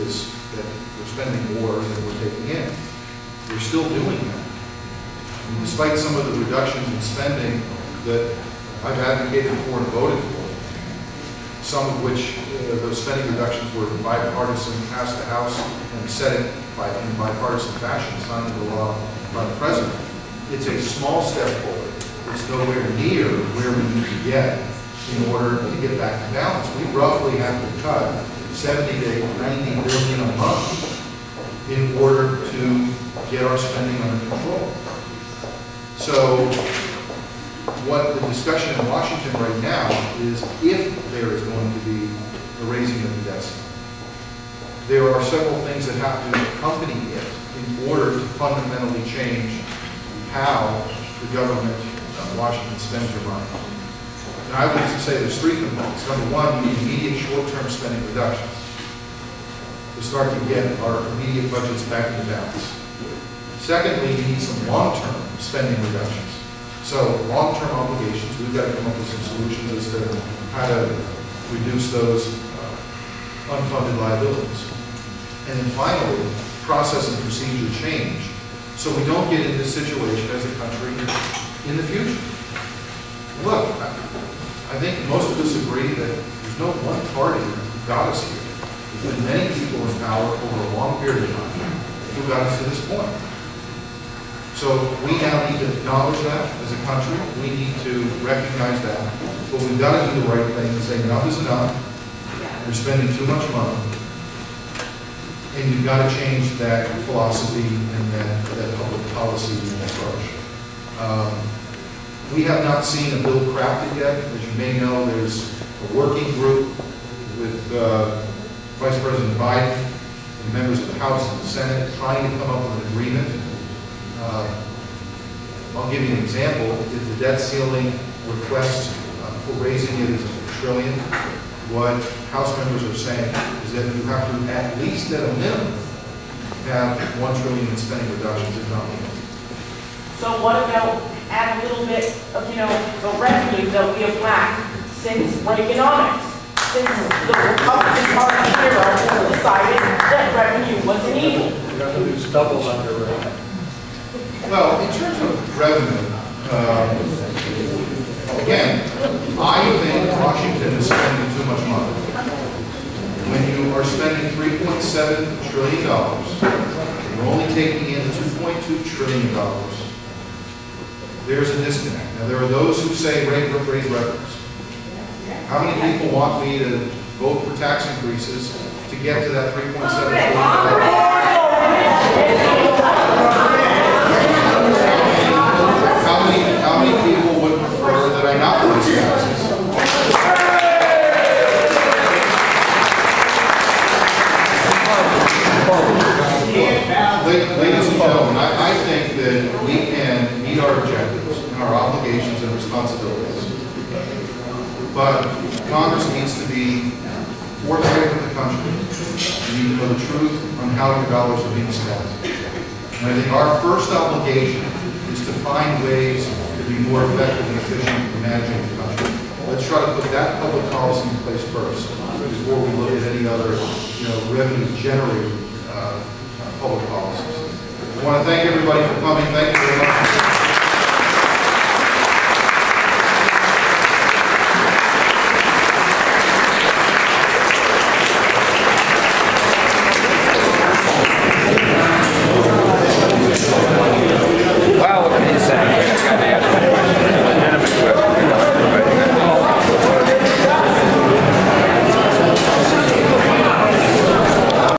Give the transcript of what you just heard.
is that we're spending more than we're taking in. We're still doing that. I mean, despite some of the reductions in spending that I've advocated for and voted for, some of which those spending reductions were bipartisan, passed the House, and set it in bipartisan fashion, signed into law by the President. It's a small step forward. It's nowhere near where we need to get in order to get back to balance. We roughly have to cut 70 to 90 billion a month in order to get our spending under control. So what the discussion in Washington right now is if there is going to be a raising of the debt ceiling. There are several things that have to accompany it in order to fundamentally change how the government of Washington spends your money. And I would say there's three components. Number one, you need immediate short-term spending reductions to start to get our immediate budgets back into balance. Secondly, you need some long-term spending reductions. So long-term obligations, we've got to come up with some solutions as to how to reduce those unfunded liabilities. And then finally, process and procedure change so we don't get in this situation as a country in the future. Look, I think most of us agree that there's no one party who got us here. There's been many people in power over a long period of time who got us to this point. So we now need to acknowledge that as a country. We need to recognize that. But we've got to do the right thing and say enough is enough. We're spending too much money. And you've got to change that philosophy and that public policy approach. We have not seen a bill crafted yet. As you may know, there's a working group with Vice President Biden and members of the House and the Senate trying to come up with an agreement. I'll give you an example. If the debt ceiling request for raising it is $1 trillion, what House members are saying is that you have to, at least at a minimum, have $1 trillion in spending reductions, if not more. So what about add a little bit of, the revenue that we have lacked since Reaganomics? Since the Republican Party hero decided that revenue was an evil. You're going to lose double under rate. Well, in terms of revenue, again, I think Washington is spending too much money. When you are spending $3.7 trillion, you're only taking in $2.2 trillion. There's a disconnect. Now, there are those who say raise revenues. How many people want me to vote for tax increases to get to that $3.7 trillion? How many people would prefer that I not raise taxes? Ladies and gentlemen, I think that we can meet our objectives and our obligations and responsibilities. But Congress needs to be forthright with the country. We need to know the truth on how your dollars are being spent. And I think our first obligation is to find ways to be more effective and efficient in managing the country. Let's try to put that public policy in place first before we look at any other, revenue-generating public policies. I want to thank everybody for coming. Thank you very much.